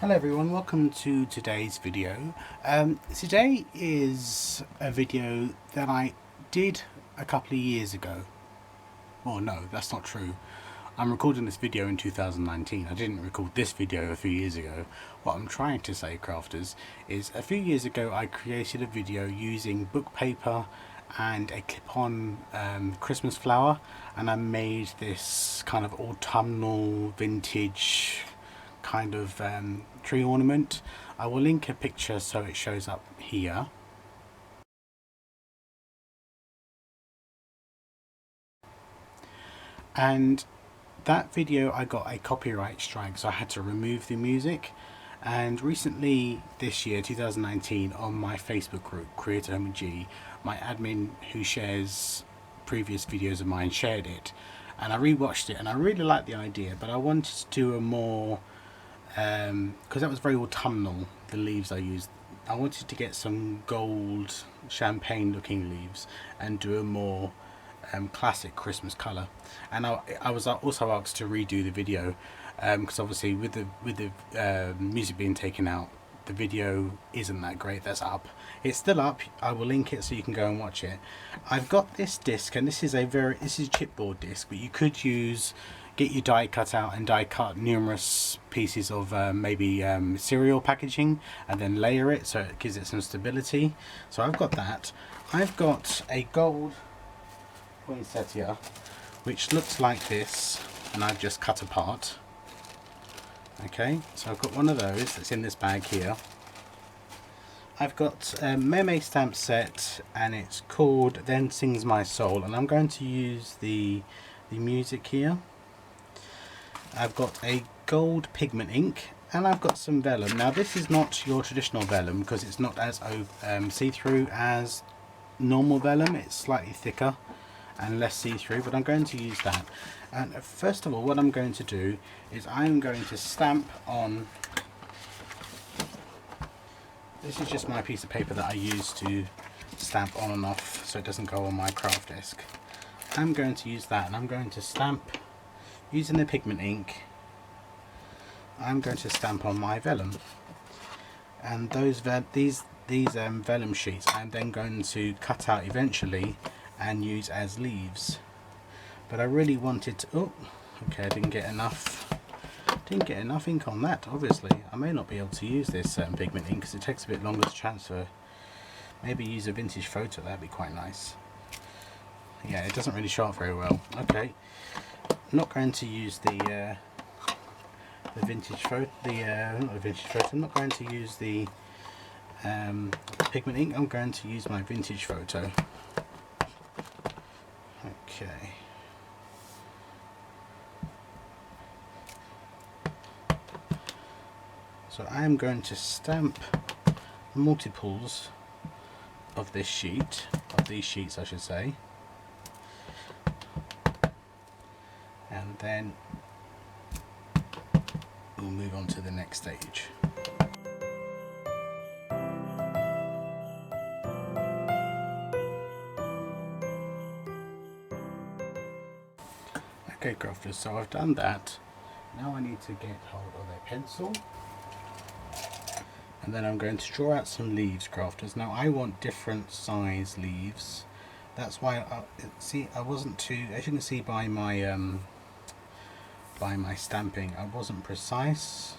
Hello everyone, welcome to today's video. Today is a video that I did a couple of years ago. Oh no, that's not true. I'm recording this video in 2019. I didn't record this video a few years ago. What I'm trying to say, crafters, is a few years ago I created a video using book paper and a clip-on Christmas flower, and I made this kind of autumnal vintage kind of tree ornament. I will link a picture so it shows up here. And that video I got a copyright strike, so I had to remove the music. And recently this year, 2019, on my Facebook group Creator Home G, my admin who shares previous videos of mine shared it, and I rewatched it and I really liked the idea, but I wanted to do a more because that was very autumnal, the leaves I used. I wanted to get some gold champagne looking leaves and do a more classic Christmas colour. And I was also asked to redo the video because obviously with the music being taken out, the video isn't that great. That's up. It's still up. I will link it so you can go and watch it. I've got this disc, and this is a chipboard disc, but you could get your die cut out and die cut numerous pieces of maybe cereal packaging and then layer it so it gives it some stability. So I've got that. I've got a gold poinsettia which looks like this, and I've just cut apart. Okay, so I've got one of those that's in this bag here. I've got a meme stamp set, and it's called Then Sings My Soul, and I'm going to use the music here. I've got a gold pigment ink, and I've got some vellum. Now this is not your traditional vellum because it's not as see-through as normal vellum. It's slightly thicker and less see-through, but I'm going to use that. And first of all, what I'm going to do is I'm going to stamp on, this is just my piece of paper that I use to stamp on and off so it doesn't go on my craft disc. I'm going to use that, and I'm going to stamp using the pigment ink. I'm going to stamp on my vellum, and these vellum sheets I'm then going to cut out eventually and use as leaves. But I really wanted to, oh okay, I didn't get enough ink on that. Obviously I may not be able to use this pigment ink because it takes a bit longer to transfer. Maybe use a vintage photo, that'd be quite nice. Yeah, it doesn't really show up very well. Okay, I'm not going to use the vintage photo, not the vintage photo, I'm not going to use the pigment ink. I'm going to use my vintage photo. Okay. So I am going to stamp multiples of this sheet, of these sheets I should say, and then we'll move on to the next stage. Okay crafters, so I've done that. Now I need to get hold of a pencil, and then I'm going to draw out some leaves, crafters. Now I want different size leaves. That's why I wasn't too, as you can see by my stamping, I wasn't precise.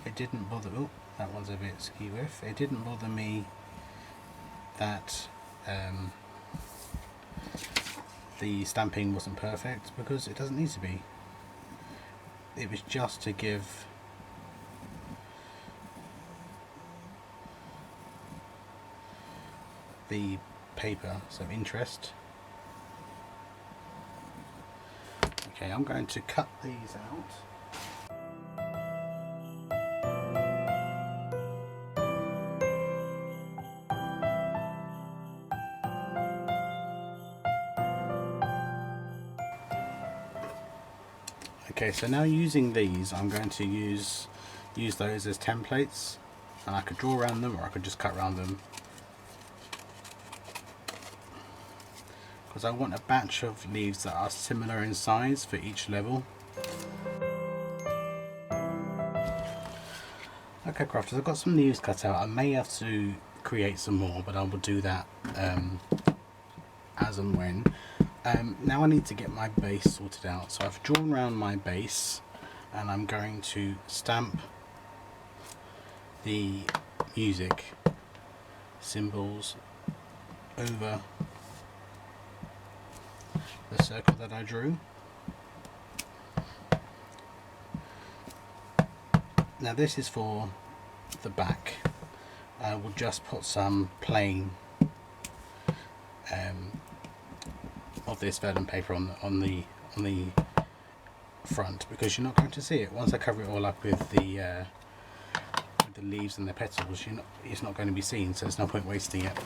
It didn't bother, oh that one's a bit skew-whiff. It didn't bother me that the stamping wasn't perfect, because it doesn't need to be. It was just to give the paper some interest. Okay, I'm going to cut these out. Okay, so now using these, I'm going to use those as templates, and I could draw around them or I could just cut around them, because I want a batch of leaves that are similar in size for each level. Okay, crafters, I've got some leaves cut out. I may have to create some more, but I will do that as and when. Now I need to get my base sorted out. So I've drawn around my base, and I'm going to stamp the music symbols over the circle that I drew. Now this is for the back. I will just put some plain of this vellum paper on the front, because you're not going to see it. Once I cover it all up with the leaves and the petals, it's not going to be seen, so there's no point wasting it.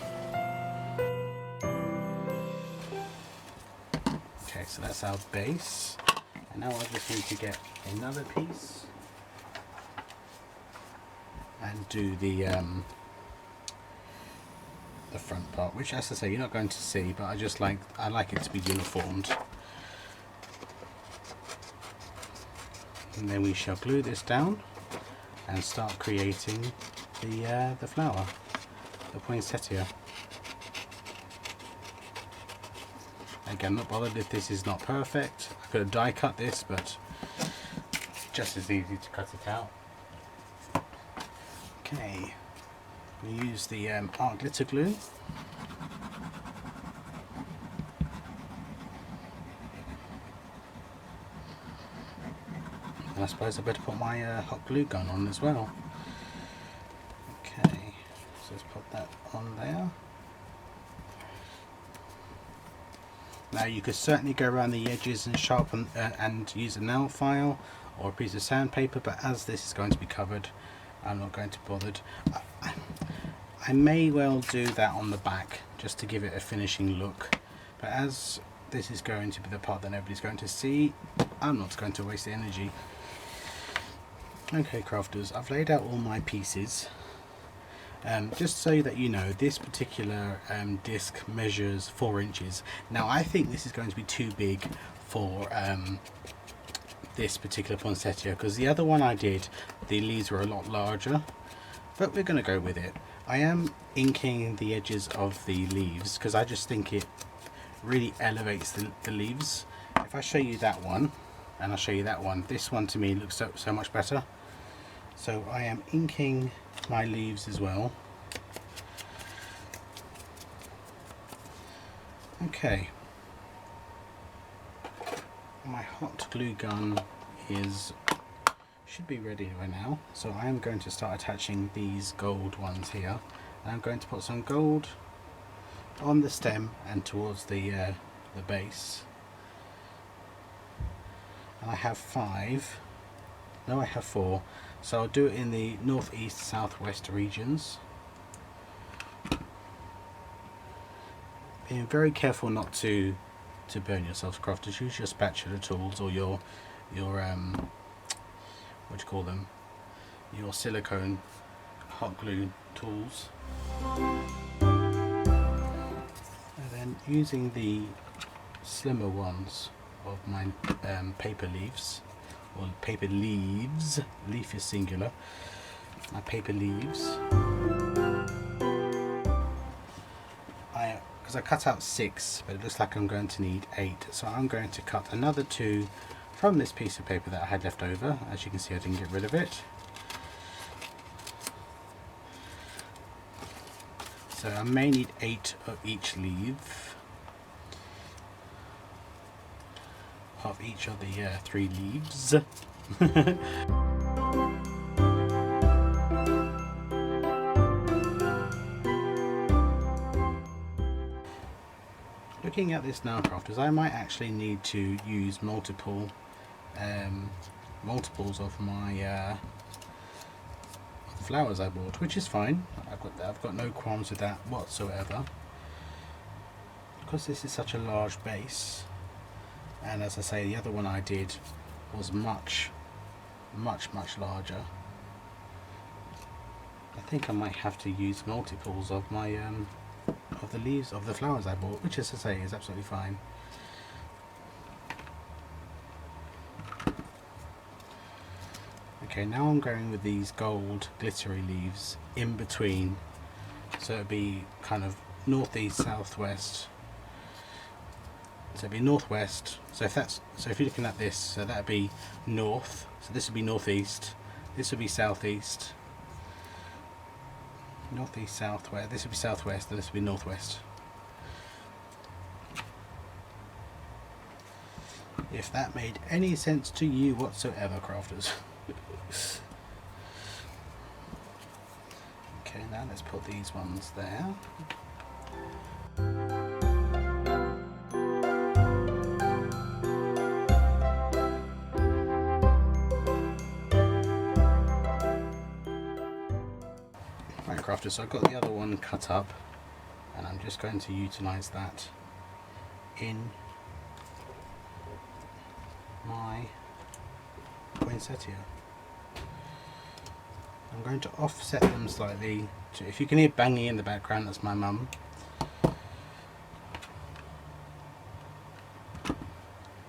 Okay, so that's our base, and now I just need to get another piece and do the front part, which, as I say, you're not going to see, but I like it to be uniformed. And then we shall glue this down and start creating the flower, the poinsettia. Again, not bothered if this is not perfect. I could have die cut this, but just as easy to cut it out. Okay, we use the art glitter glue. And I suppose I better put my hot glue gun on as well. Okay, so let's put that on there. Now you could certainly go around the edges and sharpen and use a nail file or a piece of sandpaper, but as this is going to be covered, I'm not going to bother. I may well do that on the back just to give it a finishing look, but as this is going to be the part that nobody's going to see, I'm not going to waste the energy. Okay, crafters, I've laid out all my pieces. Just so that you know, this particular disc measures 4 inches. Now I think this is going to be too big for this particular poinsettia, because the other one I did, the leaves were a lot larger, but we're going to go with it. I am inking the edges of the leaves because I just think it really elevates the leaves. If I show you that one and I'll show you that one, this one to me looks so much better. So I am inking my leaves as well. Okay, my hot glue gun should be ready by now, so I am going to start attaching these gold ones here. I'm going to put some gold on the stem and towards the base. And I have 5. No, I have 4. So I'll do it in the northeast, southwest regions. Being very careful not to burn yourselves, crafters. Use your spatula tools or your what do you call them? Your silicone hot glue tools. And then using the slimmer ones of my paper leaves, or paper leaves, leaf is singular, my paper leaves, because I cut out 6, but it looks like I'm going to need 8, so I'm going to cut another 2 from this piece of paper that I had left over. As you can see, I didn't get rid of it. So I may need 8 of each leaf, of each of the 3 leaves. Looking at this now, crafters, I might actually need to use multiples of my flowers I bought, which is fine. I've got no qualms with that whatsoever, because this is such a large base. And as I say, the other one I did was much larger. I think I might have to use multiples of my of the leaves of the flowers I bought, which, as I say, is absolutely fine. Okay, now I'm going with these gold glittery leaves in between, so it'd be kind of northeast, southwest. So it'd be northwest. So if you're looking at this, so that'd be north. So this would be northeast. This would be southeast. Northeast, southwest. This would be southwest, and this would be northwest. If that made any sense to you whatsoever, crafters. Okay, now let's put these ones there. Right, crafters, so I've got the other one cut up, and I'm just going to utilise that in my poinsettia. I'm going to offset them slightly. If you can hear banging in the background, that's my mum.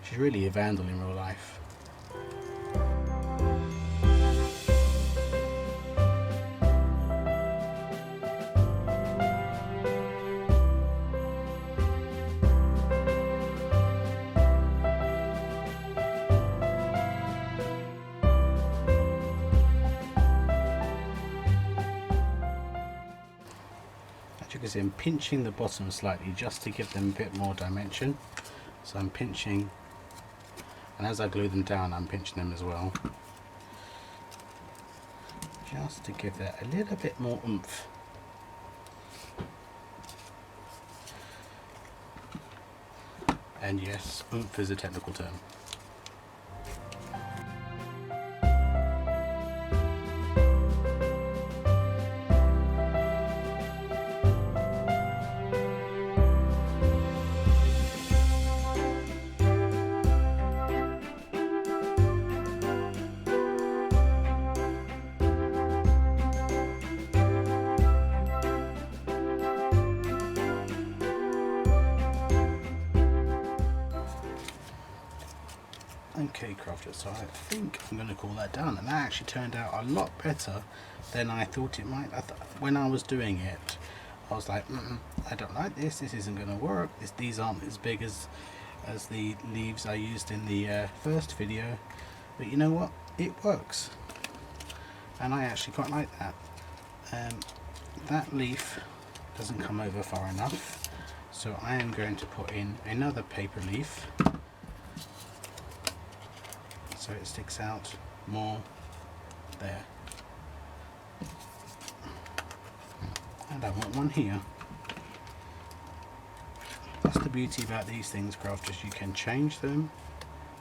She's really a vandal in real life. You can see I'm pinching the bottom slightly just to give them a bit more dimension. So I'm pinching, and as I glue them down I'm pinching them as well, just to give that a little bit more oomph. And yes, oomph is a technical term. Okay, crafters, so I think I'm going to call that done, and that actually turned out a lot better than I thought it might. When I was doing it, I was like, I don't like this, this isn't going to work, these aren't as big as the leaves I used in the first video, but you know what, it works, and I actually quite like that. That leaf doesn't come over far enough, so I am going to put in another paper leaf so it sticks out more there, and I want one here. That's the beauty about these things, crafters, you can change them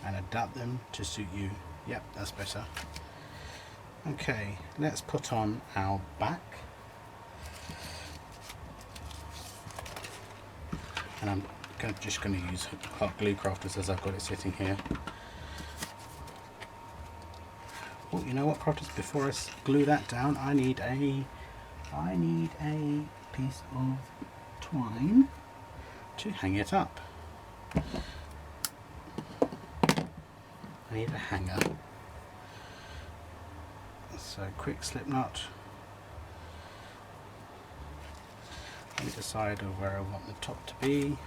and adapt them to suit you. Yep, that's better. Okay, let's put on our back, and I'm just going to use hot glue, crafters, as I've got it sitting here. Oh, you know what, crafters, before I glue that down, I need a piece of twine to hang it up. I need a hanger. So quick slip knot. Let me decide where I want the top to be.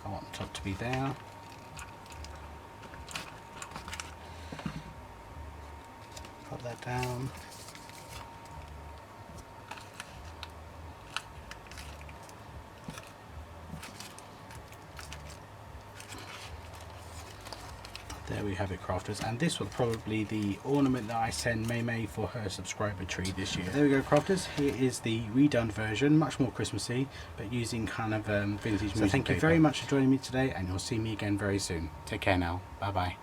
I want the top to be there. Put that down. There we have it, crafters, and this was probably the ornament that I sent May for her subscriber tree this year. There we go, crafters, here is the redone version, much more Christmassy, but using kind of vintage music. So thank you very much for joining me today, and you'll see me again very soon. Take care now, bye bye.